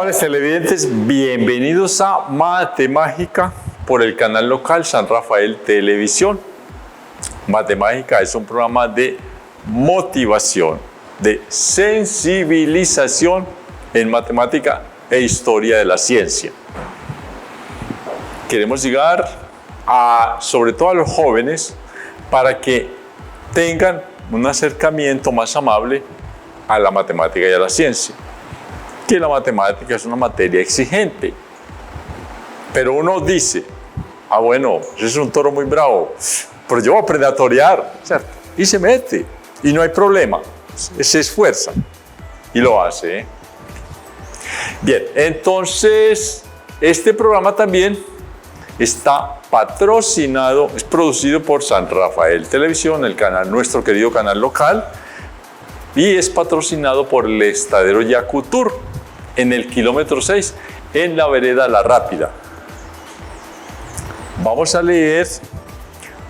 Amables televidentes, bienvenidos a Matemágica por el canal local San Rafael Televisión. Matemágica es un programa de motivación, de sensibilización en matemática e historia de la ciencia. Queremos llegar sobre todo a los jóvenes para que tengan un acercamiento más amable a la matemática y a la ciencia. Que la matemática es una materia exigente, pero uno dice, bueno, ese es un toro muy bravo, pero yo voy a aprender a torear, ¿cierto? Y se mete, y no hay problema, se esfuerza, y lo hace, ¿eh? Bien, entonces, este programa también está patrocinado, es producido por San Rafael Televisión, nuestro querido canal local, y es patrocinado por el Estadero Yacutur, en el kilómetro 6, en la vereda La Rápida. Vamos a leer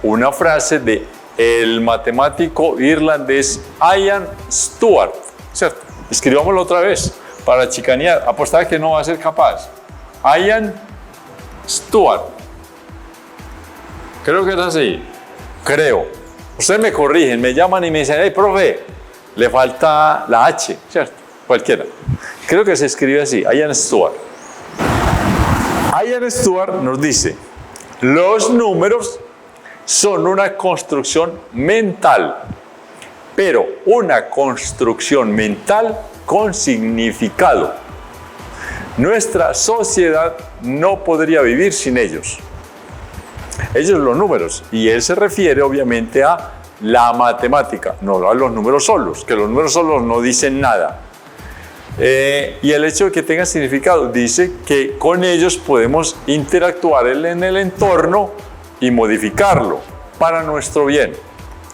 una frase de el matemático irlandés Ian Stewart, ¿cierto? Escribámoslo otra vez para chicanear, apostar que no va a ser capaz. Ian Stewart. Creo que es así. Creo. Ustedes me corrigen, me llaman y me dicen, hey, profe, le falta la H, ¿cierto? Cualquiera. Creo que se escribe así, Ian Stewart. Ian Stewart nos dice, los números son una construcción mental, pero una construcción mental con significado. Nuestra sociedad no podría vivir sin ellos. Ellos los números, y él se refiere obviamente a la matemática, no a los números solos, que los números solos no dicen nada. Y el hecho de que tengan significado dice que con ellos podemos interactuar en el entorno y modificarlo para nuestro bien.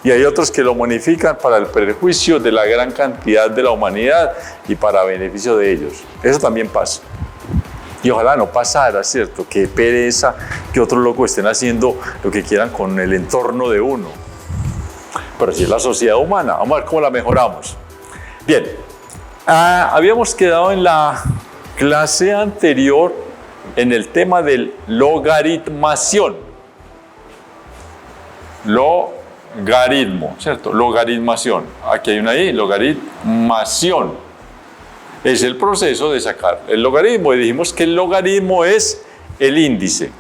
Y hay otros que lo modifican para el perjuicio de la gran cantidad de la humanidad y para beneficio de ellos. Eso también pasa. Y ojalá no pasara, ¿cierto? Qué pereza que otros locos estén haciendo lo que quieran con el entorno de uno. Pero si es la sociedad humana, vamos a ver cómo la mejoramos. Bien, habíamos quedado en la clase anterior en el tema del logaritmación. Logaritmo, ¿cierto? Logaritmación. Aquí hay una I, logaritmación. Es el proceso de sacar el logaritmo. Y dijimos que el logaritmo es el índice.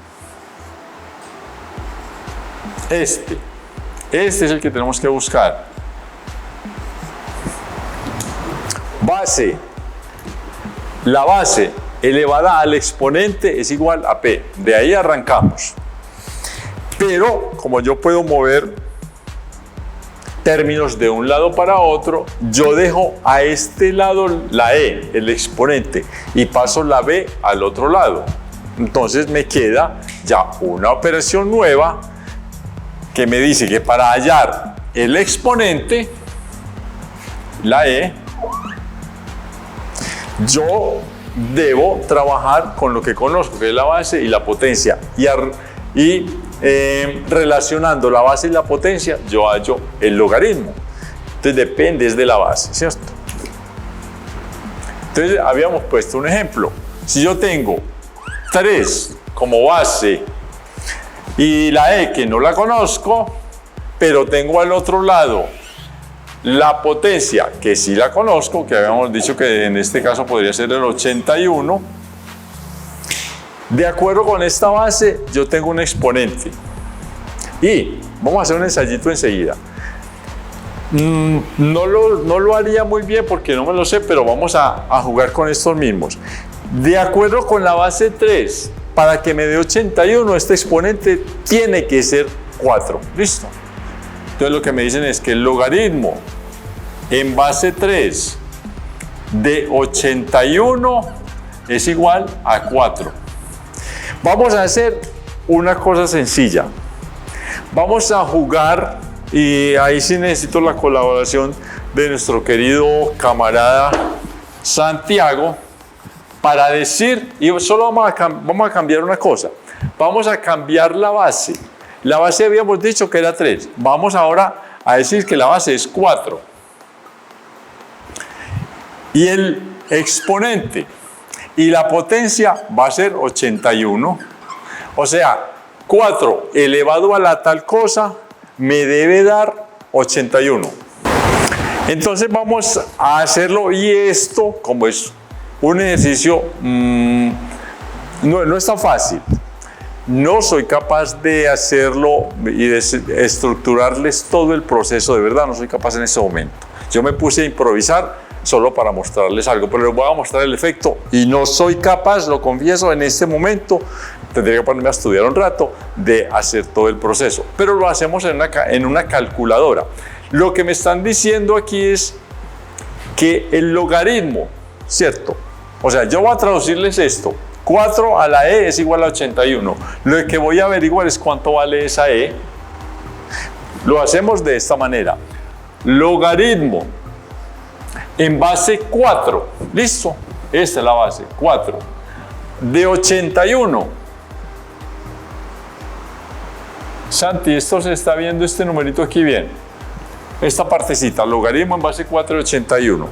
Este es el que tenemos que buscar. Base. La base elevada al exponente es igual a P. De ahí arrancamos. Pero, como yo puedo mover términos de un lado para otro, yo dejo a este lado la E, el exponente, y paso la B al otro lado. Entonces me queda ya una operación nueva que me dice que para hallar el exponente, la E, yo debo trabajar con lo que conozco, que es la base y la potencia. Y relacionando la base y la potencia, yo hallo el logaritmo. Entonces depende de la base, ¿cierto? Entonces habíamos puesto un ejemplo. Si yo tengo 3 como base y la E que no la conozco, pero tengo al otro lado la potencia que sí la conozco, que habíamos dicho que en este caso podría ser el 81, de acuerdo con esta base yo tengo un exponente. Y vamos a hacer un ensayito enseguida. No lo haría muy bien porque no me lo sé, pero vamos a jugar con estos mismos. De acuerdo con la base 3, para que me dé 81, este exponente tiene que ser 4. ¿Listo? Entonces lo que me dicen es que el logaritmo en base 3 de 81 es igual a 4. Vamos a hacer una cosa sencilla. Vamos a jugar, y ahí sí necesito la colaboración de nuestro querido camarada Santiago, para decir, y solo vamos a cambiar una cosa. Vamos a cambiar la base. La base habíamos dicho que era 3. Vamos ahora a decir que la base es 4. Y el exponente y la potencia va a ser 81. O sea, 4 elevado a la tal cosa me debe dar 81. Entonces vamos a hacerlo, y esto, como es un ejercicio, no es tan fácil. No soy capaz de hacerlo y de estructurarles todo el proceso, de verdad, no soy capaz en ese momento. Yo me puse a improvisar solo para mostrarles algo, pero les voy a mostrar el efecto y no soy capaz, lo confieso, en este momento, tendría que ponerme a estudiar un rato, de hacer todo el proceso. Pero lo hacemos en una calculadora. Lo que me están diciendo aquí es que el logaritmo, ¿cierto? O sea, yo voy a traducirles esto. 4 a la e es igual a 81. Lo que voy a averiguar es cuánto vale esa e. Lo hacemos de esta manera. Logaritmo en base 4. ¿Listo? Esta es la base, 4. De 81. Santi, esto se está viendo este numerito aquí bien. Esta partecita, logaritmo en base 4 de 81.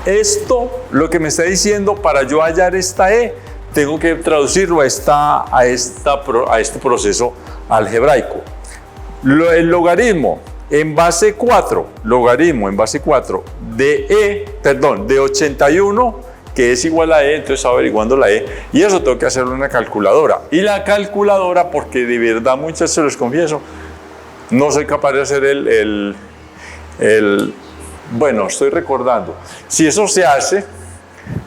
Esto, lo que me está diciendo, para yo hallar esta e, tengo que traducirlo a este proceso algebraico. El logaritmo en base 4, logaritmo en base 4 de 81, que es igual a e, entonces averiguando la e, y eso tengo que hacerlo en una calculadora. Y la calculadora, porque de verdad muchas se los confieso, no soy capaz de hacer bueno, estoy recordando. Si eso se hace,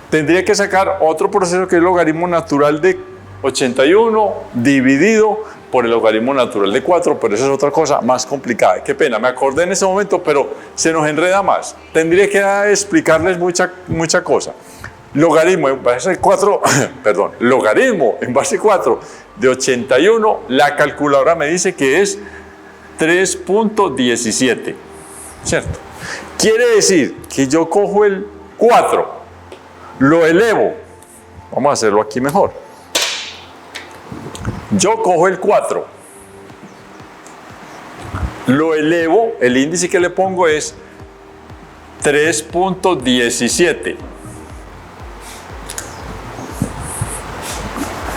tendría que sacar otro proceso que es el logaritmo natural de 81 dividido por el logaritmo natural de 4, pero eso es otra cosa más complicada. Qué pena, me acordé en ese momento, pero se nos enreda más. Tendría que explicarles mucha cosa. Logaritmo en base 4, perdón, logaritmo en base 4 de 81, la calculadora me dice que es 3.17, ¿cierto? Quiere decir que yo cojo el 4, lo elevo, vamos a hacerlo aquí mejor. Yo cojo el 4, lo elevo, el índice que le pongo es 3.17.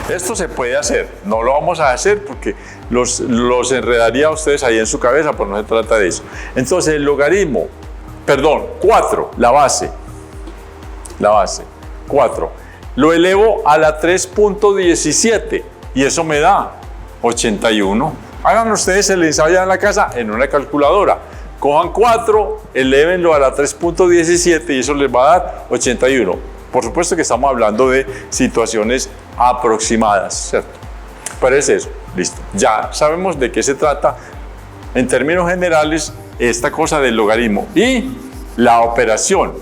Esto se puede hacer, no lo vamos a hacer porque los enredaría a ustedes ahí en su cabeza, pero no se trata de eso. Entonces el logaritmo, 4, la base, 4, lo elevo a la 3.17 y eso me da 81. Hagan ustedes el ensayo en la casa en una calculadora. Cojan 4, elévenlo a la 3.17 y eso les va a dar 81. Por supuesto que estamos hablando de situaciones aproximadas, ¿cierto? Pero es eso, listo. Ya sabemos de qué se trata en términos generales esta cosa del logaritmo. Y la operación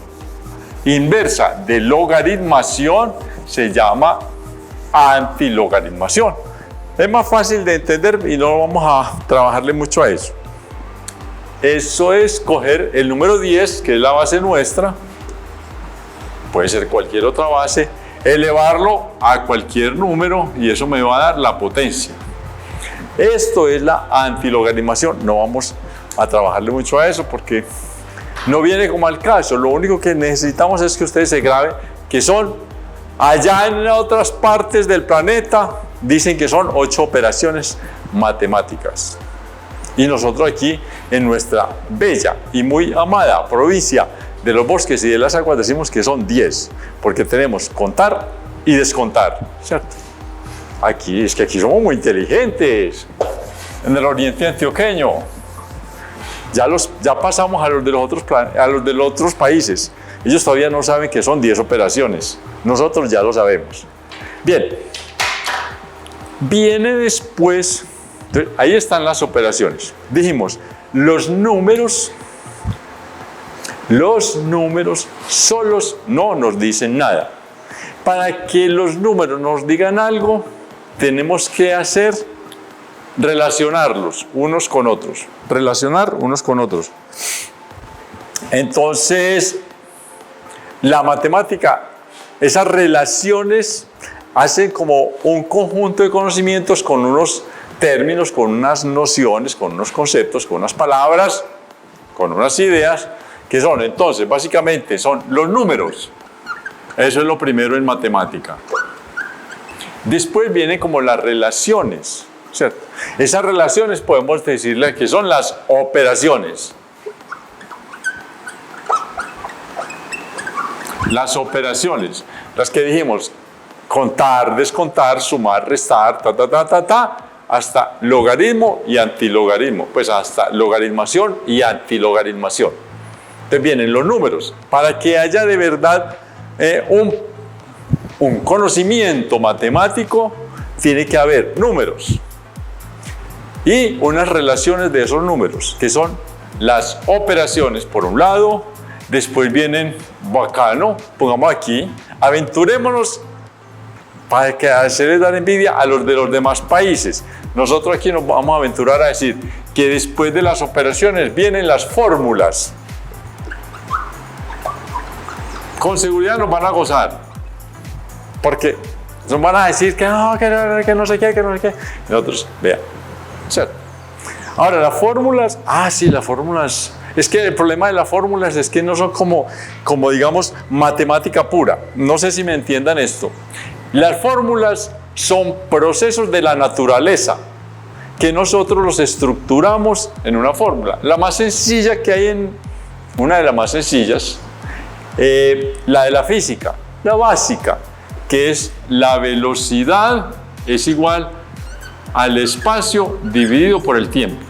inversa de logaritmación se llama antilogaritmación. Es más fácil de entender y no vamos a trabajarle mucho a eso. Eso es coger el número 10, que es la base nuestra, puede ser cualquier otra base, elevarlo a cualquier número y eso me va a dar la potencia. Esto es la antilogaritmación. No vamos a trabajarle mucho a eso porque no viene como al caso. Lo único que necesitamos es que ustedes se graben que son, allá en otras partes del planeta, dicen que son 8 operaciones matemáticas. Y nosotros aquí, en nuestra bella y muy amada provincia de los bosques y de las aguas, decimos que son 10, porque tenemos contar y descontar, ¿cierto? Aquí, es que aquí somos muy inteligentes, en el oriente antioqueño. Ya pasamos a los de los otros países. Ellos todavía no saben que son 10 operaciones. Nosotros ya lo sabemos. Bien. Viene después, ahí están las operaciones. Dijimos, los números solos no nos dicen nada. Para que los números nos digan algo, tenemos que relacionarlos unos con otros. Relacionar unos con otros. Entonces, la matemática, esas relaciones hacen como un conjunto de conocimientos con unos términos, con unas nociones, con unos conceptos, con unas palabras, con unas ideas, que son, entonces, básicamente son los números. Eso es lo primero en matemática. Después vienen como las relaciones, ¿cierto? Esas relaciones podemos decirle que son las operaciones. Las operaciones, las que dijimos, contar, descontar, sumar, restar, hasta logaritmo y antilogaritmo, pues hasta logaritmación y antilogaritmación. Entonces vienen los números. Para que haya de verdad un conocimiento matemático, tiene que haber números y unas relaciones de esos números, que son las operaciones por un lado. Después vienen, bacano, pongamos aquí, aventurémonos para que hacerles dar envidia a los de los demás países. Nosotros aquí nos vamos a aventurar a decir que después de las operaciones vienen las fórmulas. Con seguridad nos van a gozar, porque nos van a decir que no, que no sé qué, que no sé qué. Nosotros, vean, ¿cierto? Ahora, las fórmulas, sí, las fórmulas. Es que el problema de las fórmulas es que no son como digamos, matemática pura. No sé si me entiendan esto. Las fórmulas son procesos de la naturaleza que nosotros los estructuramos en una fórmula. La más sencilla que hay una de las más sencillas, la de la física, la básica, que es la velocidad es igual al espacio dividido por el tiempo.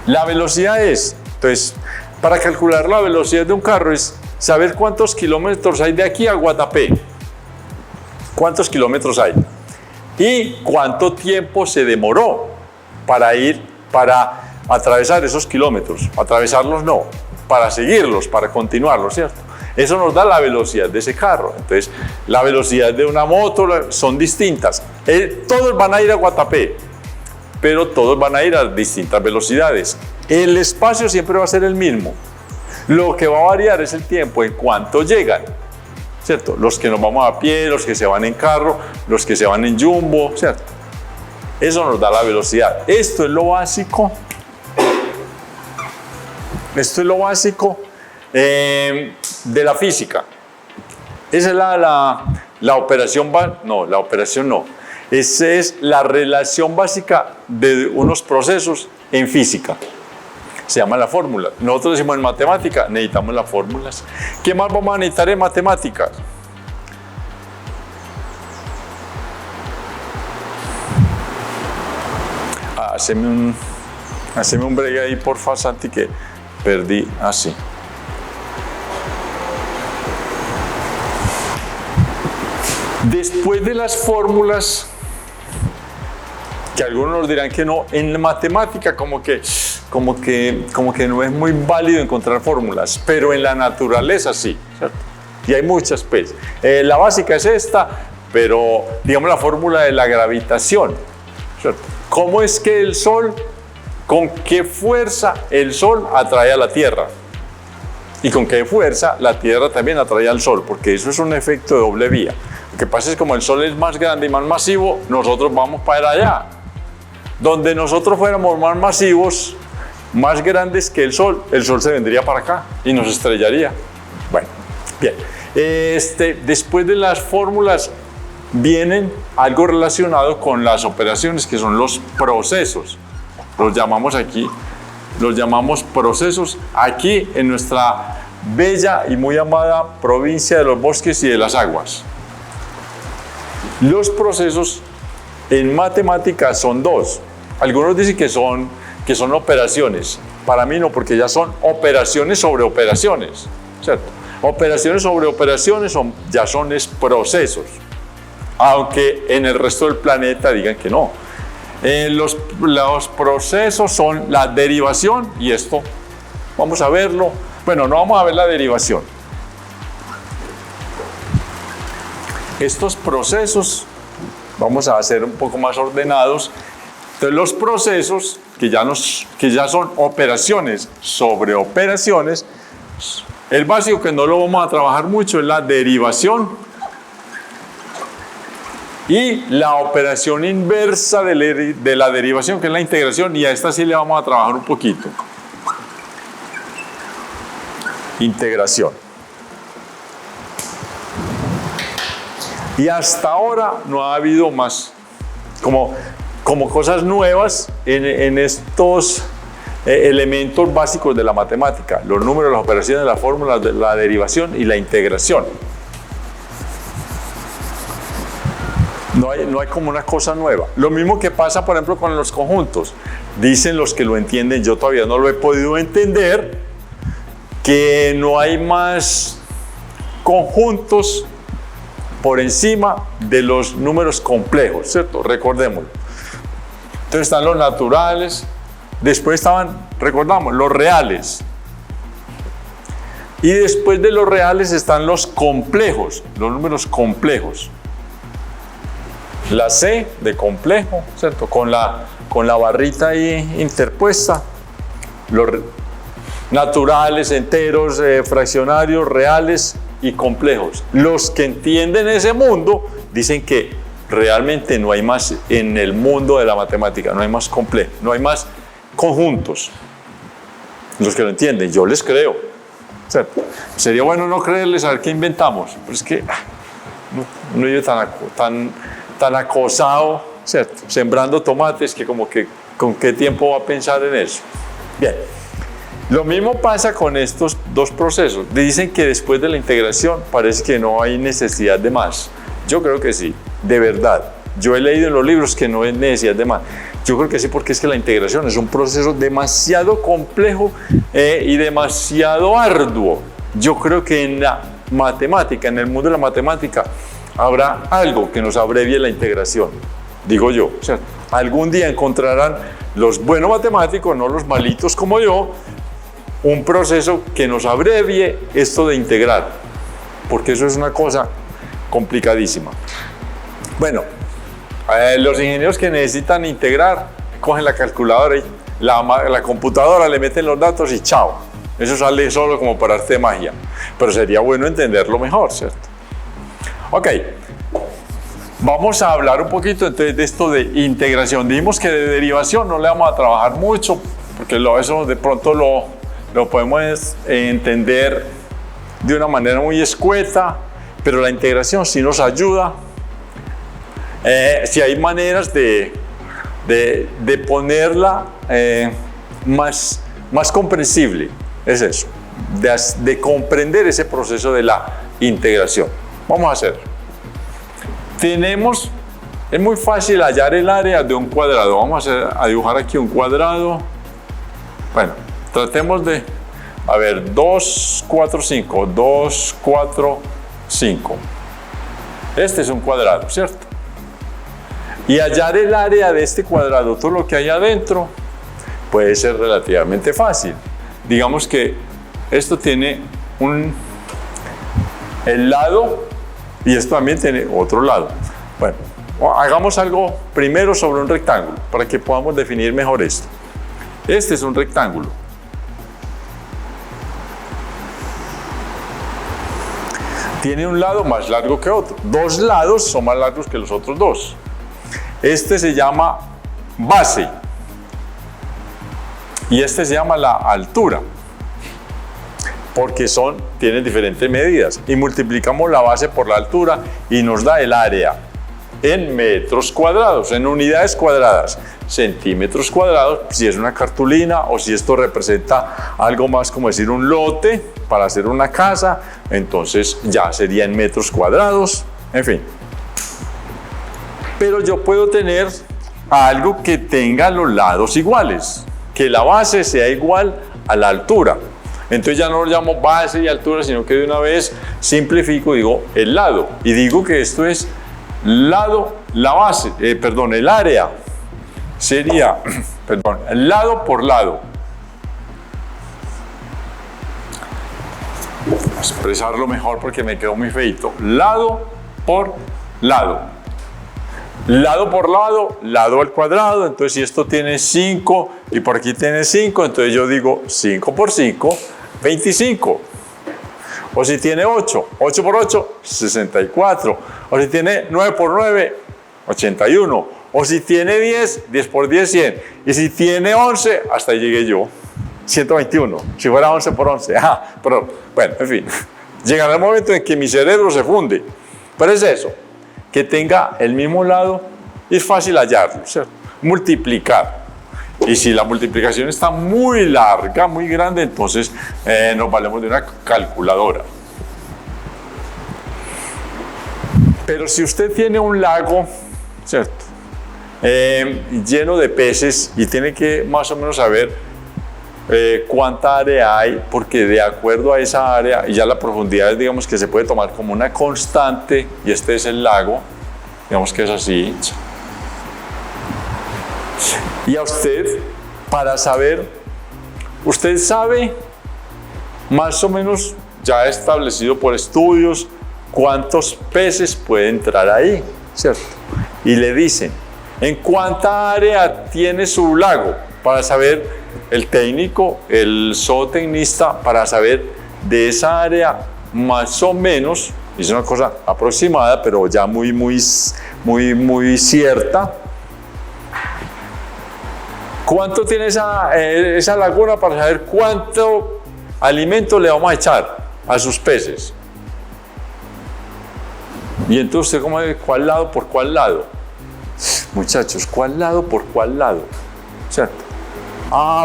La velocidad es, entonces, para calcular la velocidad de un carro es saber cuántos kilómetros hay de aquí a Guatapé. ¿Cuántos kilómetros hay? Y cuánto tiempo se demoró para atravesar esos kilómetros. Atravesarlos no, para seguirlos, para continuarlos, ¿cierto? Eso nos da la velocidad de ese carro. Entonces, la velocidad de una moto son distintas. Todos van a ir a Guatapé, pero todos van a ir a distintas velocidades. El espacio siempre va a ser el mismo. Lo que va a variar es el tiempo en cuánto llegan, ¿cierto? Los que nos vamos a pie, los que se van en carro, los que se van en jumbo, ¿cierto? Eso nos da la velocidad. Esto es lo básico. Esto es lo básico de la física. Esa es la operación, la operación no. Esa es la relación básica de unos procesos en física. Se llama la fórmula. Nosotros decimos en matemática, necesitamos las fórmulas. ¿Qué más vamos a necesitar en matemáticas? Haceme un break ahí, porfa, Santi, que perdí así. Después de las fórmulas, que algunos nos dirán que no, en la matemática como que no es muy válido encontrar fórmulas, pero en la naturaleza sí, ¿cierto? Y hay muchas, pues. La básica es esta, pero digamos la fórmula de la gravitación, ¿cierto? ¿Cómo es que el Sol, con qué fuerza el Sol atrae a la Tierra? Y con qué fuerza la Tierra también atrae al Sol, porque eso es un efecto de doble vía. Lo que pasa es que como el Sol es más grande y más masivo, nosotros vamos para allá. Donde nosotros fuéramos más masivos, más grandes que el Sol se vendría para acá y nos estrellaría. Bueno, bien. Después de las fórmulas vienen algo relacionado con las operaciones, que son los procesos. Los llamamos procesos aquí en nuestra bella y muy amada provincia de los bosques y de las aguas. Los procesos en matemáticas son dos. Algunos dicen que son operaciones. Para mí no, porque ya son operaciones sobre operaciones, ¿cierto? Operaciones sobre operaciones ya son procesos. Aunque en el resto del planeta digan que no. Los procesos son la derivación, y esto vamos a verlo. Bueno, no vamos a ver la derivación. Estos procesos vamos a hacer un poco más ordenados. Entonces, los procesos que ya son operaciones sobre operaciones, el básico que no lo vamos a trabajar mucho es la derivación y la operación inversa de la derivación, que es la integración, y a esta sí le vamos a trabajar un poquito. Integración. Y hasta ahora no ha habido más como cosas nuevas en estos elementos básicos de la matemática: los números, las operaciones, las fórmulas, la derivación y la integración. No hay como una cosa nueva. Lo mismo que pasa, por ejemplo, con los conjuntos. Dicen los que lo entienden, yo todavía no lo he podido entender, que no hay más conjuntos por encima de los números complejos, ¿cierto? Recordémoslo. Entonces están los naturales, después recordamos, los reales. Y después de los reales están los complejos, los números complejos. La C de complejo, ¿cierto? Con la barrita ahí interpuesta. Los naturales, enteros, fraccionarios, reales y complejos. Los que entienden ese mundo dicen que realmente no hay más en el mundo de la matemática, no hay más complejo, no hay más conjuntos. Los que lo entienden, yo les creo. ¿Cierto? Sería bueno no creerles, a ver qué inventamos, pero es que no yo tan acosado, ¿cierto? Sembrando tomates, que como que con qué tiempo va a pensar en eso. Bien, lo mismo pasa con estos dos procesos. Dicen que después de la integración parece que no hay necesidad de más. Yo creo que sí, de verdad. Yo he leído en los libros que no hay necesidad de más. Yo creo que sí, porque es que la integración es un proceso demasiado complejo y demasiado arduo. Yo creo que en la matemática, en el mundo de la matemática, habrá algo que nos abrevie la integración, digo yo. O sea, algún día encontrarán los buenos matemáticos, no los malitos como yo, un proceso que nos abrevie esto de integrar, porque eso es una cosa complicadísima. Bueno, los ingenieros que necesitan integrar, cogen la calculadora y la computadora, le meten los datos y chao. Eso sale solo como para arte de magia. Pero sería bueno entenderlo mejor, ¿cierto? Ok, vamos a hablar un poquito entonces de esto de integración. Dijimos que de derivación no le vamos a trabajar mucho, porque eso de pronto lo podemos entender de una manera muy escueta, pero la integración sí nos ayuda. Si hay maneras de ponerla más comprensible, es eso, de comprender ese proceso de la integración. Vamos a hacer. Es muy fácil hallar el área de un cuadrado. Vamos a dibujar aquí un cuadrado. Bueno, tratemos de, 2, 4, 5, 2, 4, 5. Este es un cuadrado, ¿cierto? Y hallar el área de este cuadrado, todo lo que hay adentro, puede ser relativamente fácil. Digamos que esto tiene el lado y esto también tiene otro lado. Bueno, hagamos algo primero sobre un rectángulo para que podamos definir mejor esto. Este es un rectángulo. Tiene un lado más largo que otro. Dos lados son más largos que los otros dos. Este se llama base y este se llama la altura, porque tienen diferentes medidas, y multiplicamos la base por la altura y nos da el área en metros cuadrados, en unidades cuadradas, centímetros cuadrados, si es una cartulina o si esto representa algo más como decir un lote para hacer una casa, entonces ya sería en metros cuadrados, en fin. Pero yo puedo tener algo que tenga los lados iguales, que la base sea igual a la altura. Entonces ya no lo llamo base y altura, sino que de una vez simplifico, digo el lado, y digo que esto es lado, el área sería, lado por lado. Voy a expresarlo mejor porque me quedó muy feito. Lado por lado. Lado por lado, lado al cuadrado. Entonces si esto tiene 5 y por aquí tiene 5, entonces yo digo 5 por 5, 25. O si tiene 8, 8 por 8, 64. O si tiene 9 por 9, 81. O si tiene 10, 10 por 10, 100. Y si tiene 11, hasta ahí llegué yo, 121. Si fuera 11 por 11. Pero bueno, en fin. Llegará el momento en que mi cerebro se funde. Pero es eso. que tenga el mismo lado, es fácil hallarlo, ¿cierto? Multiplicar. Y si la multiplicación está muy larga, muy grande, entonces nos valemos de una calculadora. Pero si usted tiene un lago, ¿cierto? Lleno de peces y tiene que más o menos saber cuánta área hay, porque de acuerdo a esa área, y ya la profundidad, digamos que se puede tomar como una constante, y este es el lago, digamos que es así. Y a usted, para saber, usted sabe más o menos, ya establecido por estudios, cuántos peces puede entrar ahí, ¿cierto? Y le dicen, ¿en cuánta área tiene su lago? Para saber, el técnico, el zootecnista, para saber de esa área más o menos, es una cosa aproximada, pero ya muy cierta. ¿Cuánto tiene esa laguna para saber cuánto alimento le vamos a echar a sus peces? Y entonces, ¿cómo ve cuál lado por cuál lado? Muchachos, ¿cuál lado por cuál lado? ¿Cierto?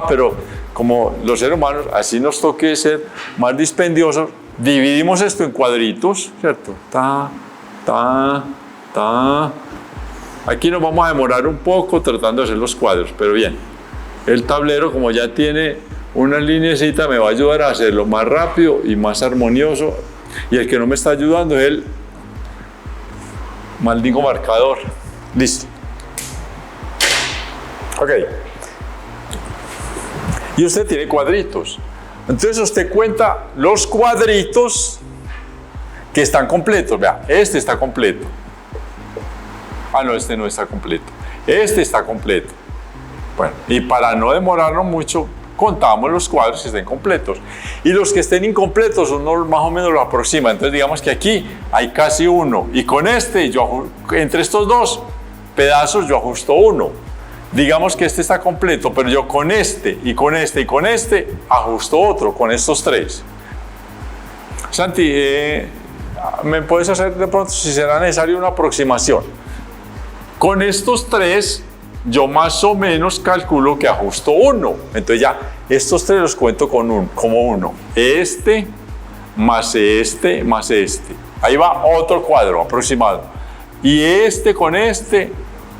Pero como los seres humanos, así nos toque ser más dispendiosos, dividimos esto en cuadritos, ¿cierto? Aquí nos vamos a demorar un poco tratando de hacer los cuadros, pero bien. El tablero, como ya tiene una linecita, me va a ayudar a hacerlo más rápido y más armonioso. Y el que no me está ayudando es el maldito marcador. Listo. Ok. Y usted tiene cuadritos. Entonces usted cuenta los cuadritos que están completos. Vea, este está completo. No, este no está completo. Este está completo. Bueno, y para no demorarnos mucho, contamos los cuadros que estén completos. Y los que estén incompletos, uno más o menos lo aproxima. Entonces digamos que aquí hay casi uno. Y con este, entre estos dos pedazos, yo ajusto uno. Digamos que este está completo, pero yo con este, y con este, y con este, ajusto otro, con estos tres. Santi, ¿me puedes hacer de pronto, si será necesario, una aproximación? Con estos tres, yo más o menos calculo que ajusto uno. Entonces ya, estos tres los cuento como uno. Este, más este, más este. Ahí va otro cuadro aproximado. Y este con este,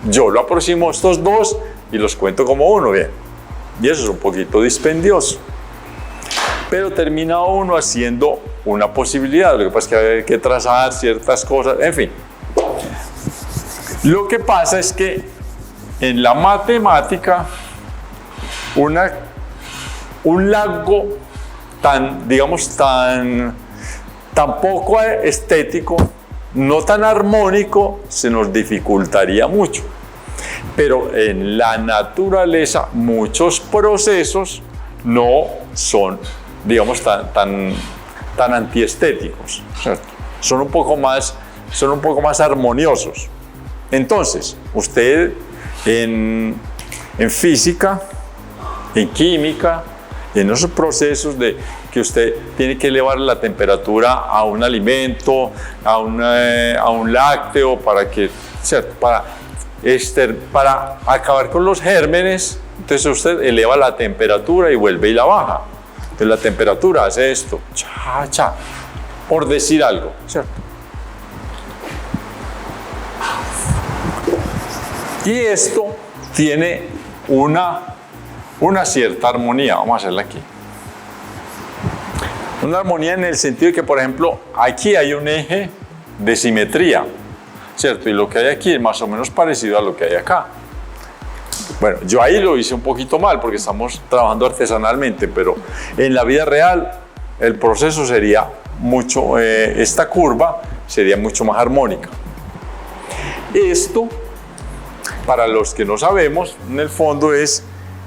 yo lo aproximo estos dos y los cuento como uno, bien. Y eso es un poquito dispendioso. Pero termina uno haciendo una posibilidad. Lo que pasa es que hay que trazar ciertas cosas, en fin. Lo que pasa es que en la matemática, un lago tan poco estético, no tan armónico, se nos dificultaría mucho. Pero en la naturaleza, muchos procesos no son, digamos, tan antiestéticos, ¿cierto? Son un poco más armoniosos. Entonces, usted en física, en química, en esos procesos de que usted tiene que elevar la temperatura a un alimento, a un lácteo, ¿cierto? Para acabar con los gérmenes, entonces usted eleva la temperatura y vuelve y la baja. Entonces la temperatura hace esto, por decir algo, ¿cierto? Y esto tiene una cierta armonía. Vamos a hacerla aquí. Una armonía en el sentido de que, por ejemplo, aquí hay un eje de simetría, ¿cierto? Y lo que hay aquí es más o menos parecido a lo que hay acá. Bueno, yo ahí lo hice un poquito mal porque estamos trabajando artesanalmente, pero en la vida real el proceso sería esta curva sería mucho más armónica. Esto, para los que no sabemos, en el fondo es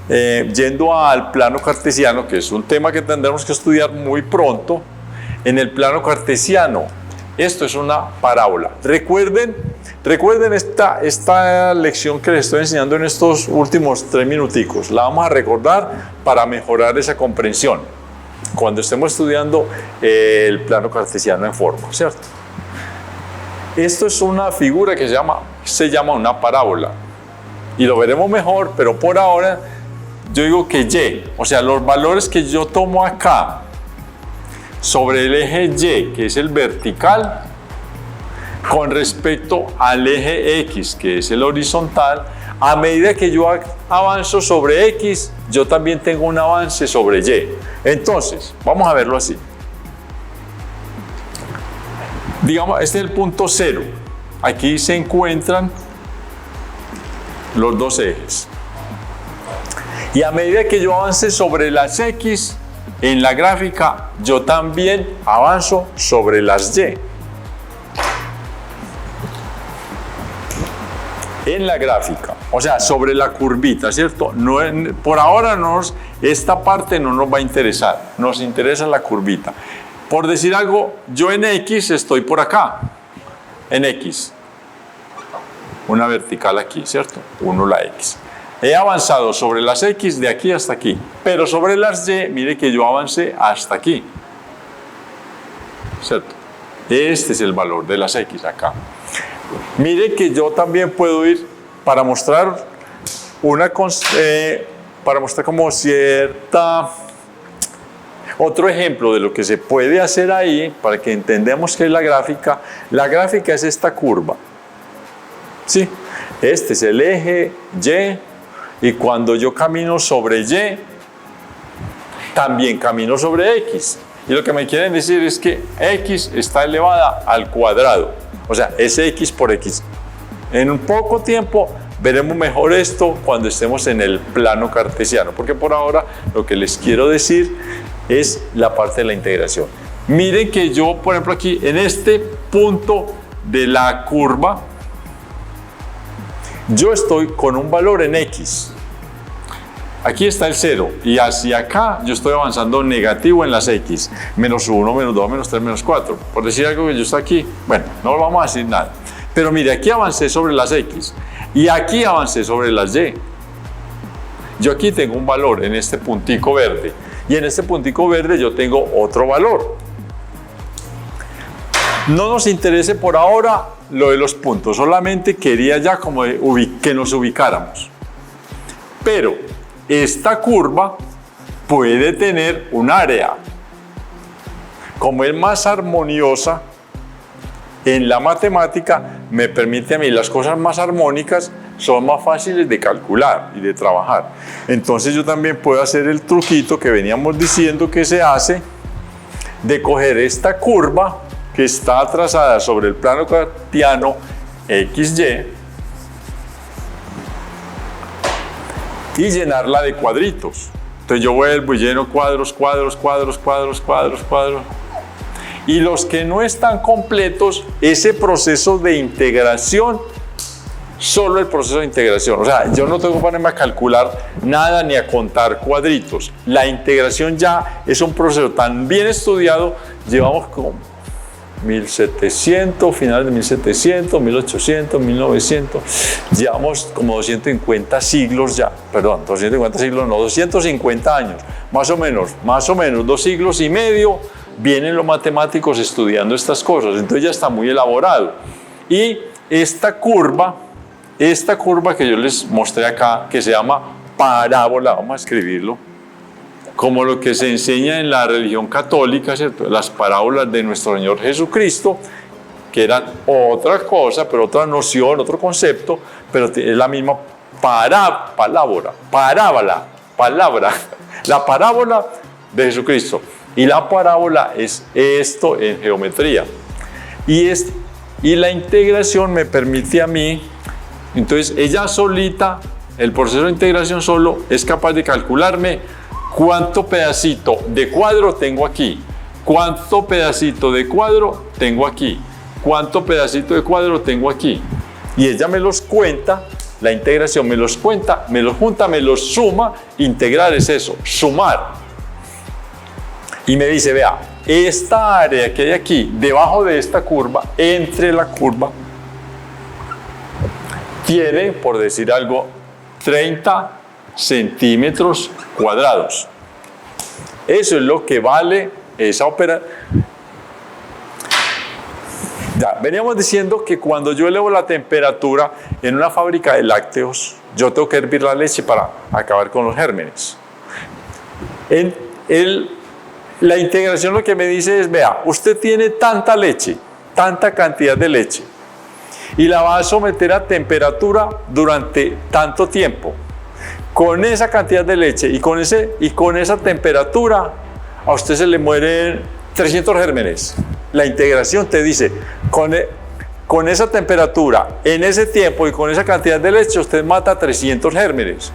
yendo al plano cartesiano, que es un tema que tendremos que estudiar muy pronto. En el plano cartesiano, esto es una parábola. Recuerden esta lección que les estoy enseñando en estos últimos 3 minuticos. La vamos a recordar para mejorar esa comprensión cuando estemos estudiando el plano cartesiano en forma, ¿cierto? Esto es una figura que se llama una parábola. Y lo veremos mejor, pero por ahora yo digo que Y, o sea, los valores que yo tomo acá sobre el eje Y, que es el vertical, con respecto al eje X, que es el horizontal, a medida que yo avanzo sobre X, yo también tengo un avance sobre Y. Entonces, vamos a verlo así. Digamos, este es el punto 0. Aquí se encuentran los dos ejes. Y a medida que yo avance sobre las X, en la gráfica, yo también avanzo sobre las Y. En la gráfica, o sea, sobre la curvita, ¿cierto? No, por ahora esta parte no nos va a interesar, nos interesa la curvita. Por decir algo, yo en X estoy por acá, en X, una vertical aquí, ¿cierto? 1 la X. He avanzado sobre las X de aquí hasta aquí, pero sobre las Y, mire que yo avancé hasta aquí, ¿cierto? Este es el valor de las X acá. Mire que yo también puedo ir para mostrar como cierta otro ejemplo de lo que se puede hacer ahí para que entendamos qué es la gráfica. La gráfica es esta curva, ¿sí? Este es el eje Y cuando yo camino sobre Y, también camino sobre X. Y lo que me quieren decir es que X está elevada al cuadrado. O sea, es X por X. En un poco tiempo veremos mejor esto cuando estemos en el plano cartesiano, porque por ahora lo que les quiero decir es la parte de la integración. Miren que yo, por ejemplo, aquí en este punto de la curva, yo estoy con un valor en X. Aquí está el 0 y hacia acá yo estoy avanzando negativo en las X. Menos 1, menos 2, menos 3, menos 4. Por decir algo que yo estoy aquí, bueno, no vamos a decir nada. Pero mire, aquí avancé sobre las X y aquí avancé sobre las Y. Yo aquí tengo un valor en este puntico verde y en este puntico verde yo tengo otro valor. No nos interese por ahora lo de los puntos, solamente quería ya como que nos ubicáramos. Pero esta curva puede tener un área. Como es más armoniosa en la matemática, me permite a mí las cosas más armónicas son más fáciles de calcular y de trabajar. Entonces yo también puedo hacer el truquito que veníamos diciendo que se hace de coger esta curva que está trazada sobre el plano cartesiano XY y llenarla de cuadritos. Entonces yo vuelvo y lleno cuadros, cuadros, cuadros, cuadros, cuadros, cuadros. Y los que no están completos, ese proceso de integración, solo el proceso de integración. O sea, yo no tengo que ponerme a calcular nada ni a contar cuadritos. La integración ya es un proceso tan bien estudiado, llevamos como 1700, finales de 1700, 1800, 1900, llevamos como 250 siglos ya, perdón, 250 siglos no, 250 años, más o menos, 2 siglos y medio, vienen los matemáticos estudiando estas cosas, entonces ya está muy elaborado. Y esta curva que yo les mostré acá, que se llama parábola, vamos a escribirlo, como lo que se enseña en la religión católica, ¿cierto? Las parábolas de nuestro Señor Jesucristo, que eran otra cosa, pero otra noción, otro concepto, pero es la misma palabra, la parábola de Jesucristo. Y la parábola es esto en geometría. Y la integración me permite a mí, entonces ella solita, el proceso de integración solo, es capaz de calcularme cuánto pedacito de cuadro tengo aquí, cuánto pedacito de cuadro tengo aquí, cuánto pedacito de cuadro tengo aquí. Y ella me los cuenta, la integración me los cuenta, me los junta, me los suma. Integrar es eso, sumar. Y me dice, vea, esta área que hay aquí, debajo de esta curva, entre la curva, tiene, por decir algo, 30 centímetros cuadrados. Eso es lo que vale esa operación. Ya, veníamos diciendo que cuando yo elevo la temperatura en una fábrica de lácteos, yo tengo que hervir la leche para acabar con los gérmenes. La integración lo que me dice es, vea, usted tiene tanta leche, tanta cantidad de leche, y la va a someter a temperatura durante tanto tiempo. Con esa cantidad de leche y con esa temperatura, a usted se le mueren 300 gérmenes. La integración te dice, con esa temperatura, en ese tiempo y con esa cantidad de leche, usted mata 300 gérmenes.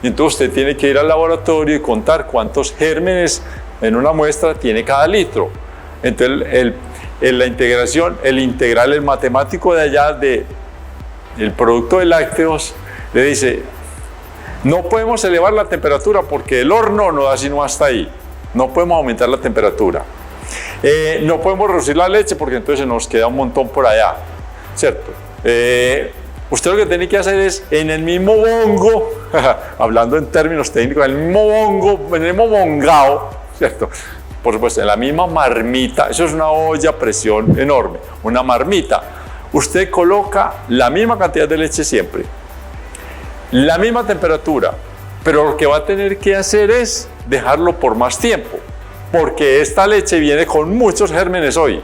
Entonces usted tiene que ir al laboratorio y contar cuántos gérmenes en una muestra tiene cada litro. Entonces la integración, el integral, el matemático de allá del producto de lácteos, le dice, no podemos elevar la temperatura porque el horno no da sino hasta ahí. No podemos aumentar la temperatura. No podemos reducir la leche porque entonces se nos queda un montón por allá, ¿cierto? Usted lo que tiene que hacer es en el mismo bongo, hablando en términos técnicos, en el mismo bongo, en el mismo bongao, ¿cierto? Por supuesto, en la misma marmita, eso es una olla a presión enorme, una marmita. Usted coloca la misma cantidad de leche siempre, la misma temperatura, pero lo que va a tener que hacer es dejarlo por más tiempo, porque esta leche viene con muchos gérmenes hoy.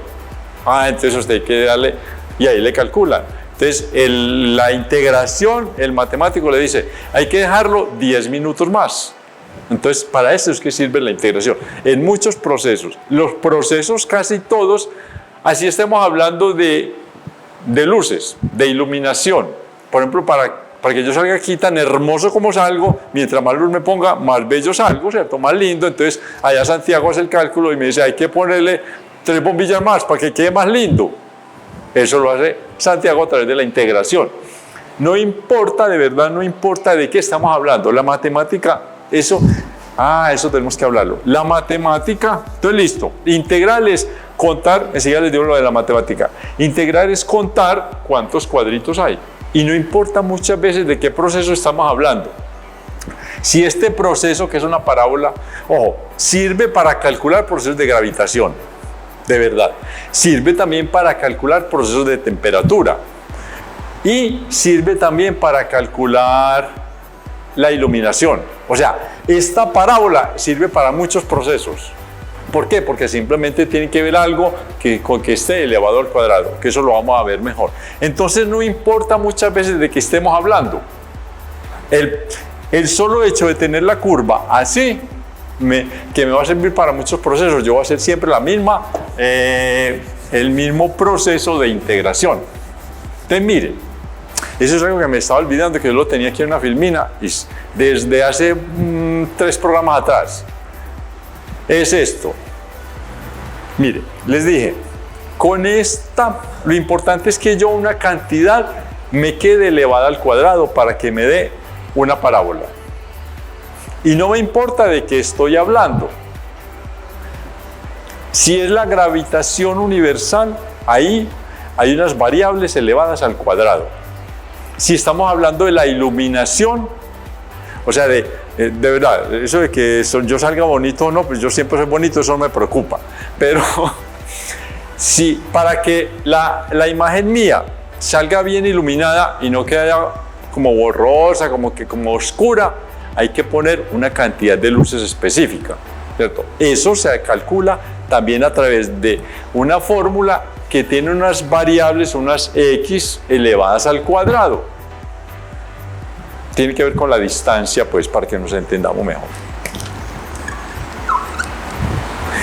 Entonces usted hay que darle, y ahí le calculan. Entonces la integración, el matemático le dice, hay que dejarlo 10 minutos más. Entonces para eso es que sirve la integración. En muchos procesos, los procesos casi todos, así estemos hablando de luces, de iluminación. Por ejemplo, para que yo salga aquí tan hermoso como salgo, mientras más luz me ponga, más bello salgo, ¿cierto? Más lindo. Entonces, allá Santiago hace el cálculo y me dice, hay que ponerle 3 bombillas más para que quede más lindo. Eso lo hace Santiago a través de la integración. No importa, de verdad, no importa de qué estamos hablando. La matemática, eso tenemos que hablarlo. La matemática, entonces listo. Integral es contar, enseguida les digo lo de la matemática. Integral es contar cuántos cuadritos hay. Y no importa muchas veces de qué proceso estamos hablando. Si este proceso, que es una parábola, ojo, sirve para calcular procesos de gravitación, de verdad. Sirve también para calcular procesos de temperatura. Y sirve también para calcular la iluminación. O sea, esta parábola sirve para muchos procesos. ¿Por qué? Porque simplemente tiene que ver algo con que esté elevado al cuadrado, que eso lo vamos a ver mejor. Entonces no importa muchas veces de qué estemos hablando. El solo hecho de tener la curva así, que me va a servir para muchos procesos, yo voy a hacer siempre el mismo proceso de integración. Entonces miren, eso es algo que me estaba olvidando, que yo lo tenía aquí en una filmina desde hace 3 programas atrás. Es esto. Mire, les dije, con esta, lo importante es que yo una cantidad me quede elevada al cuadrado para que me dé una parábola. Y no me importa de qué estoy hablando. Si es la gravitación universal, ahí hay unas variables elevadas al cuadrado. Si estamos hablando de la iluminación, o sea, de verdad, eso de que yo salga bonito o no, pues yo siempre soy bonito, eso no me preocupa. Pero si para que la imagen mía salga bien iluminada y no quede como borrosa, como oscura, hay que poner una cantidad de luces específica, ¿cierto? Eso se calcula también a través de una fórmula que tiene unas variables, unas x elevadas al cuadrado. Tiene que ver con la distancia, pues, para que nos entendamos mejor.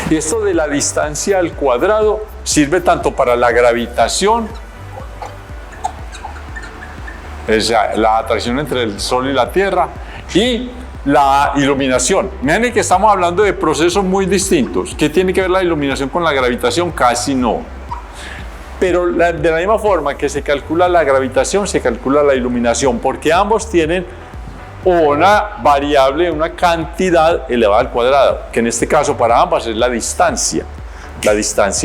Y esto de la distancia al cuadrado sirve tanto para la gravitación, es la atracción entre el Sol y la Tierra, y la iluminación. Miren que estamos hablando de procesos muy distintos. ¿Qué tiene que ver la iluminación con la gravitación? Casi no. Pero de la misma forma que se calcula la gravitación, se calcula la iluminación, porque ambos tienen una variable, una cantidad elevada al cuadrado, que en este caso para ambas es la distancia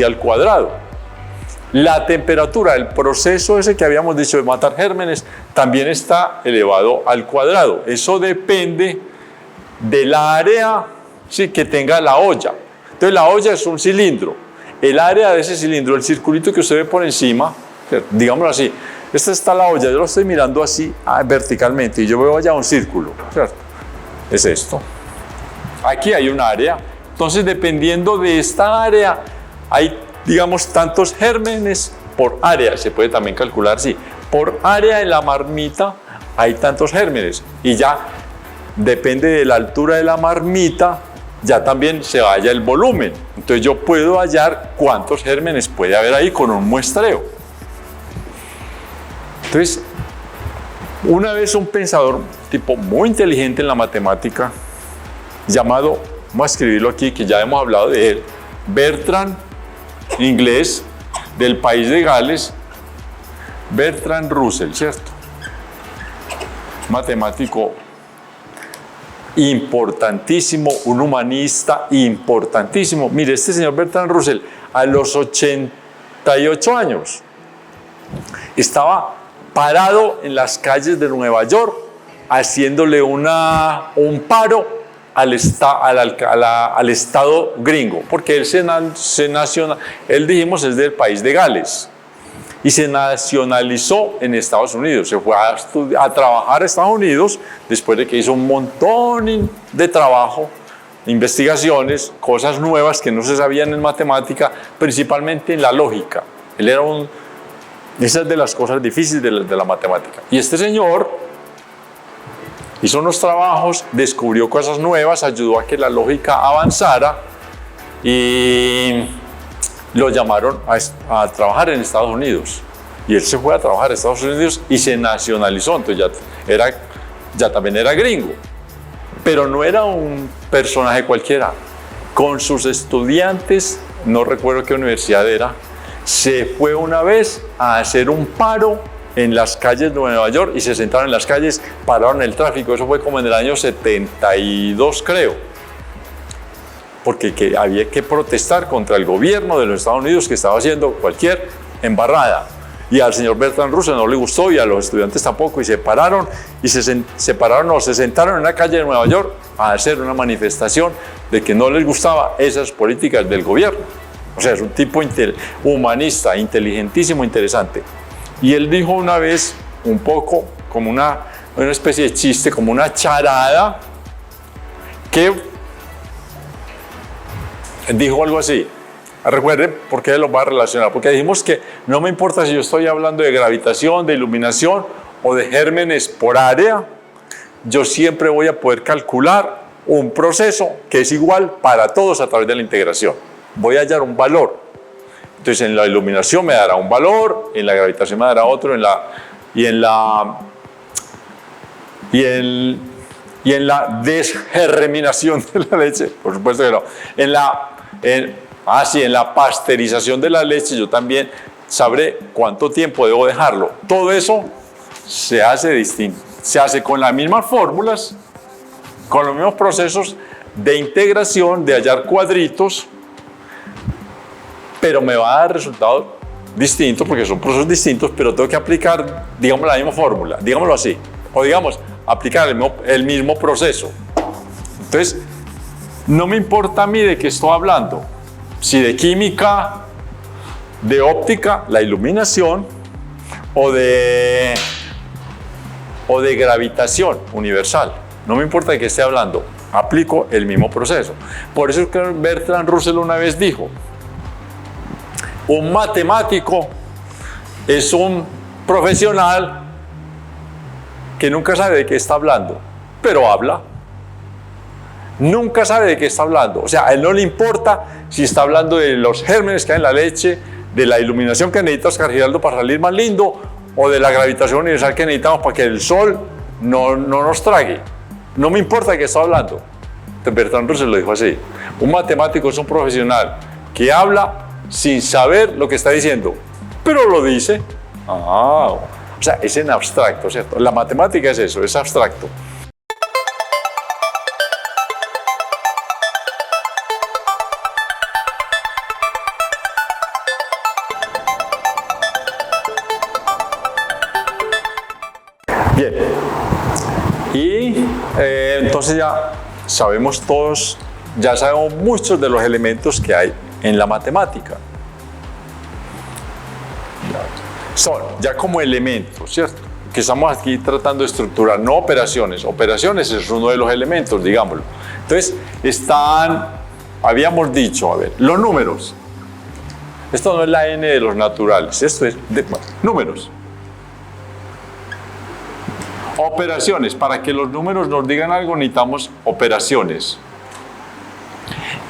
al cuadrado. La temperatura, el proceso ese que habíamos dicho de matar gérmenes, también está elevado al cuadrado. Eso depende del área, sí, que tenga la olla. Entonces la olla es un cilindro. el área de ese cilindro, el circulito que usted ve por encima, digámoslo así, esta está la olla, yo lo estoy mirando así verticalmente y yo veo allá un círculo, ¿cierto? Es esto. Aquí hay un área, entonces dependiendo de esta área, hay, digamos, tantos gérmenes por área, se puede también calcular así, por área de la marmita hay tantos gérmenes y ya depende de la altura de la marmita, ya también se halla el volumen. Entonces yo puedo hallar cuántos gérmenes puede haber ahí con un muestreo. Entonces, una vez un pensador, tipo muy inteligente en la matemática, llamado, vamos a escribirlo aquí, que ya hemos hablado de él, Bertrand, inglés, del país de Gales, Bertrand Russell, ¿cierto? Matemático importantísimo, un humanista importantísimo. Mire, este señor Bertrand Russell, a los 88 años, estaba parado en las calles de Nueva York, haciéndole un paro al Estado gringo, porque él él dijimos es del país de Gales, y se nacionalizó en Estados Unidos, se fue a trabajar a Estados Unidos después de que hizo un montón de trabajo, investigaciones, cosas nuevas que no se sabían en matemática, principalmente en la lógica. Él era esa es de las cosas difíciles de la matemática. Y este señor hizo unos trabajos, descubrió cosas nuevas, ayudó a que la lógica avanzara y lo llamaron a trabajar en Estados Unidos. Y él se fue a trabajar a Estados Unidos y se nacionalizó, entonces ya también era gringo. Pero no era un personaje cualquiera. Con sus estudiantes, no recuerdo qué universidad era, se fue una vez a hacer un paro en las calles de Nueva York y se sentaron en las calles, pararon el tráfico. Eso fue como en el año 72, creo. Porque había que protestar contra el gobierno de los Estados Unidos que estaba haciendo cualquier embarrada. Y al señor Bertrand Russell no le gustó y a los estudiantes tampoco, y se pararon se sentaron en una calle de Nueva York a hacer una manifestación de que no les gustaban esas políticas del gobierno. O sea, es un tipo humanista, inteligentísimo, interesante. Y él dijo una vez, un poco como una especie de chiste, como una charada, que dijo algo así. Recuerden por qué lo va a relacionar, porque dijimos que no me importa si yo estoy hablando de gravitación, de iluminación o de gérmenes por área, yo siempre voy a poder calcular un proceso que es igual para todos a través de la integración. Voy a hallar un valor. Entonces en la iluminación me dará un valor, en la gravitación me dará otro, y en la desgerminación de la leche, por supuesto que no, en la pasteurización de la leche yo también sabré cuánto tiempo debo dejarlo. Todo eso se hace distinto, se hace con las mismas fórmulas, con los mismos procesos de integración, de hallar cuadritos, pero me va a dar resultados distintos porque son procesos distintos, pero tengo que aplicar, digamos, la misma fórmula, digámoslo así, o digamos, aplicar el mismo proceso. Entonces, no me importa a mí de qué estoy hablando, si de química, de óptica, la iluminación, o de gravitación universal. No me importa de qué esté hablando, aplico el mismo proceso. Por eso es que Bertrand Russell una vez dijo, un matemático es un profesional que nunca sabe de qué está hablando, pero habla. Nunca sabe de qué está hablando. O sea, a él no le importa si está hablando de los gérmenes que hay en la leche, de la iluminación que necesita Oscar Giraldo para salir más lindo, o de la gravitación universal que necesitamos para que el sol no nos trague. No me importa de qué está hablando. Bertrand Russell lo dijo así. Un matemático es un profesional que habla sin saber lo que está diciendo, pero lo dice. O sea, es en abstracto, ¿cierto? La matemática es eso, es abstracto. Bien, y entonces ya sabemos muchos de los elementos que hay en la matemática. Son ya como elementos, ¿cierto? Que estamos aquí tratando de estructurar, no operaciones. Operaciones es uno de los elementos, digámoslo. Entonces, habíamos dicho, a ver, los números. Esto no es la n de los naturales, esto es números. Operaciones, para que los números nos digan algo necesitamos operaciones.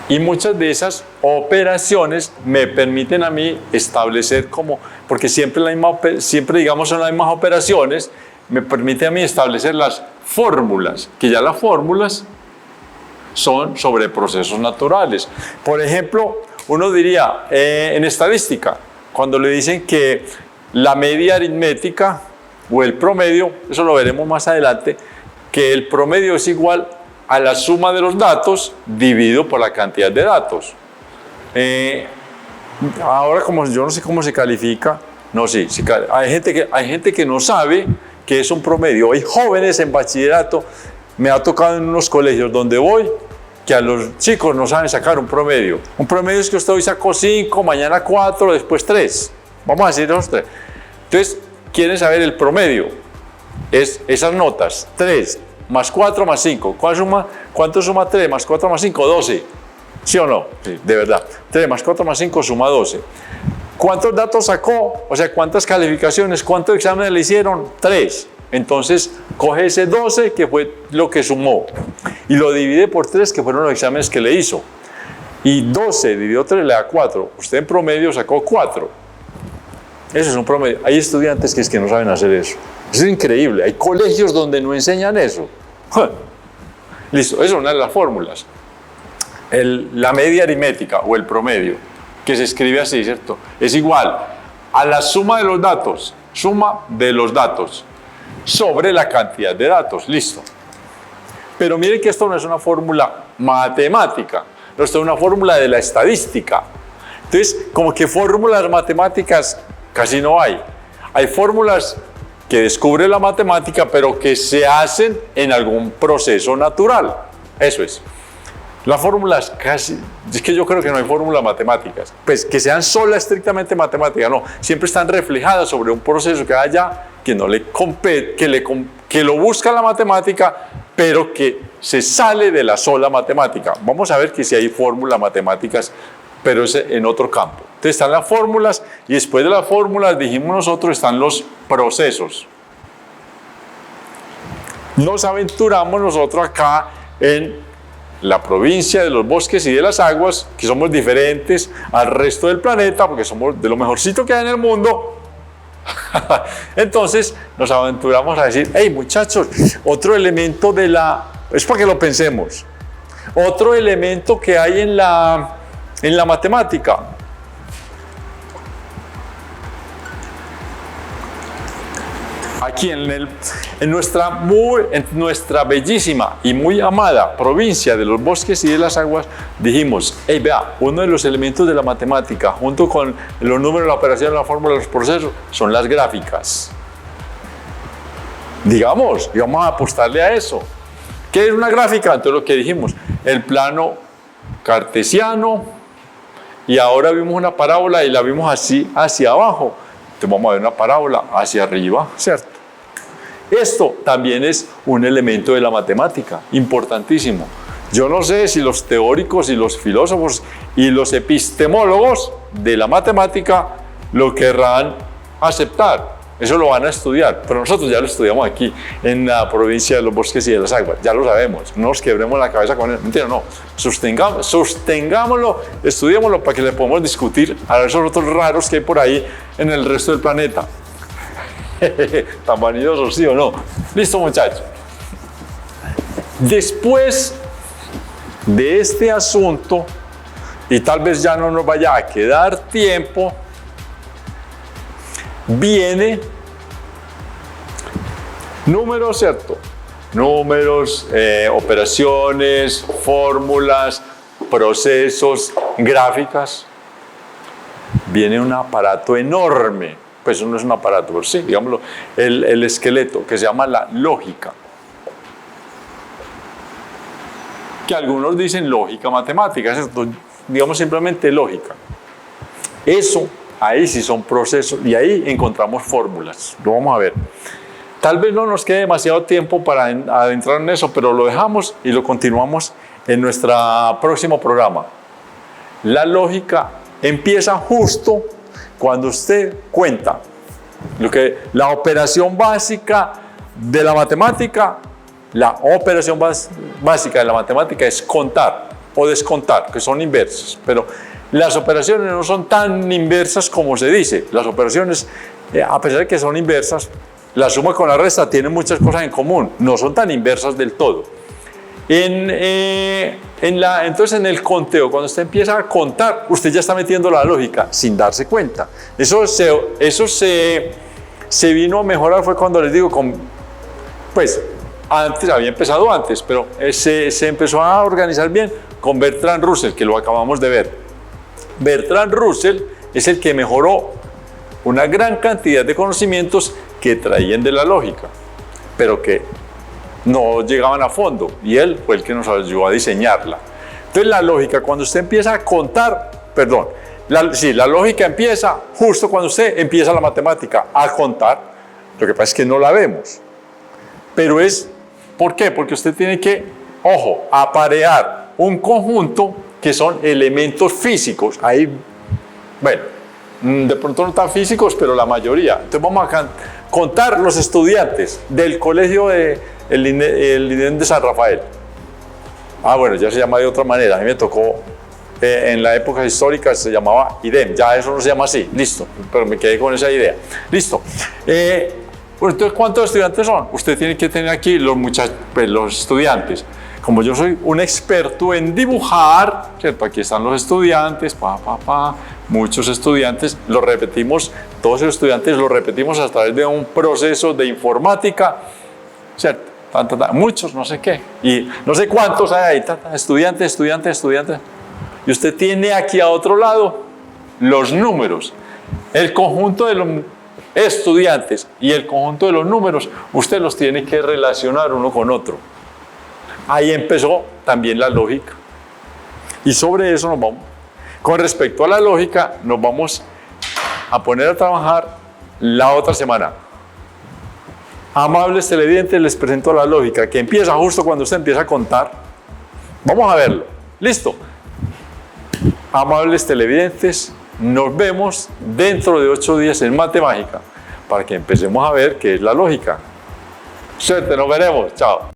Y muchas de esas operaciones me permiten a mí establecer porque siempre digamos son las mismas operaciones, me permite a mí establecer las fórmulas, que ya las fórmulas son sobre procesos naturales. Por ejemplo, uno diría en estadística, cuando le dicen que la media aritmética o el promedio, eso lo veremos más adelante, que el promedio es igual a la suma de los datos dividido por la cantidad de datos. Ahora, como yo no sé cómo se califica, hay gente que no sabe qué es un promedio. Hay jóvenes en bachillerato, me ha tocado en unos colegios donde voy, que a los chicos no saben sacar un promedio. Un promedio es que usted hoy sacó 5, mañana 4, después 3. Vamos a decir esos 3. Entonces, quieren saber el promedio. Es esas notas, 3 más 4 más 5. ¿Cuánto suma 3 más 4 más 5? 12. ¿Sí o no? Sí, de verdad. 3 más 4 más 5 suma 12. ¿Cuántos datos sacó? O sea, ¿cuántas calificaciones? ¿Cuántos exámenes le hicieron? 3. Entonces, coge ese 12, que fue lo que sumó, y lo divide por 3, que fueron los exámenes que le hizo. Y 12 dividido 3 le da 4. Usted en promedio sacó 4. Eso es un promedio. Hay estudiantes que no saben hacer eso. Eso es increíble. Hay colegios donde no enseñan eso. Listo, esa es una de las fórmulas. La media aritmética o el promedio, que se escribe así, ¿cierto? Es igual a la suma de los datos, sobre la cantidad de datos. Listo. Pero miren que esto no es una fórmula matemática, esto es una fórmula de la estadística. Entonces, como que fórmulas matemáticas casi no hay. Hay fórmulas que descubre la matemática, pero que se hacen en algún proceso natural. Eso es. Las fórmulas casi, es que yo creo que no hay fórmulas matemáticas, pues que sean solas estrictamente matemáticas, no, siempre están reflejadas sobre un proceso que haya, que no le compete, que lo busca la matemática, pero que se sale de la sola matemática. Vamos a ver que si hay fórmulas matemáticas, pero es en otro campo. Entonces están las fórmulas y después de las fórmulas, dijimos nosotros, están los procesos. Nos aventuramos nosotros acá en la provincia de los bosques y de las aguas, que somos diferentes al resto del planeta, porque somos de lo mejorcito que hay en el mundo. Entonces nos aventuramos a decir, hey muchachos, otro elemento es para que lo pensemos, otro elemento que hay en la matemática. Aquí en nuestra bellísima y muy amada provincia de los bosques y de las aguas, dijimos, hey, vea, uno de los elementos de la matemática, junto con los números, la operación, la fórmula, los procesos, son las gráficas. Digamos, y vamos a apostarle a eso. ¿Qué es una gráfica? Entonces lo que dijimos, el plano cartesiano, y ahora vimos una parábola y la vimos así hacia abajo. Entonces vamos a ver una parábola hacia arriba, ¿cierto? Esto también es un elemento de la matemática, importantísimo. Yo no sé si los teóricos y los filósofos y los epistemólogos de la matemática lo querrán aceptar. Eso lo van a estudiar, pero nosotros ya lo estudiamos aquí en la provincia de los bosques y de las aguas. Ya lo sabemos, no nos quebremos la cabeza con él. Mentira, no. Sostengámoslo, estudiémoslo para que le podamos discutir a esos otros raros que hay por ahí en el resto del planeta. Tan vanidosos, ¿sí o no? Listo, muchachos. Después de este asunto, y tal vez ya no nos vaya a quedar tiempo, viene números, ¿cierto? Números, operaciones, fórmulas, procesos, gráficas. Viene un aparato enorme. Pues eso no es un aparato, pero sí, digámoslo, el esqueleto, que se llama la lógica. Que algunos dicen lógica matemática, ¿cierto? digamos simplemente lógica. Eso, ahí sí son procesos y ahí encontramos fórmulas. Lo vamos a ver. Tal vez no nos quede demasiado tiempo para adentrar en eso, pero lo dejamos y lo continuamos en nuestro próximo programa. La lógica empieza justo cuando usted cuenta. La operación básica de la matemática, es contar o descontar, que son inversas. Pero las operaciones no son tan inversas como se dice. Las operaciones, a pesar de que son inversas, la suma con la resta tienen muchas cosas en común. No son tan inversas del todo. Entonces, en el conteo, cuando usted empieza a contar, usted ya está metiendo la lógica sin darse cuenta. Eso se vino a mejorar fue cuando les digo, pues antes, había empezado antes, pero se empezó a organizar bien con Bertrand Russell, que lo acabamos de ver. Bertrand Russell es el que mejoró una gran cantidad de conocimientos que traían de la lógica, pero que no llegaban a fondo, y él fue el que nos ayudó a diseñarla. Entonces la lógica, cuando usted empieza a contar, la lógica empieza justo cuando usted empieza la matemática a contar. Lo que pasa es que no la vemos, pero ¿por qué? Porque usted tiene que, aparear un conjunto que son elementos físicos. Ahí, bueno, de pronto no tan físicos, pero la mayoría. Entonces vamos a contar los estudiantes del colegio el IDEM de San Rafael. Bueno, ya se llama de otra manera. A mí me tocó, en la época histórica se llamaba IDEM, ya eso no se llama así, listo, pero me quedé con esa idea. Listo. Entonces, ¿cuántos estudiantes son? Usted tiene que tener aquí los estudiantes. Como yo soy un experto en dibujar, ¿cierto? Aquí están los estudiantes, muchos estudiantes, todos los estudiantes los repetimos a través de un proceso de informática, ¿cierto? Muchos, no sé qué, y no sé cuántos hay ahí, estudiantes. Y usted tiene aquí a otro lado los números, el conjunto de los estudiantes y el conjunto de los números, usted los tiene que relacionar uno con otro. Ahí empezó también la lógica. Y sobre eso con respecto a la lógica, nos vamos a poner a trabajar la otra semana. Amables televidentes, les presento la lógica, que empieza justo cuando usted empieza a contar. Vamos a verlo. ¿Listo? Amables televidentes, nos vemos dentro de 8 días en Mate Mágica, para que empecemos a ver qué es la lógica. Suerte, nos veremos. Chao.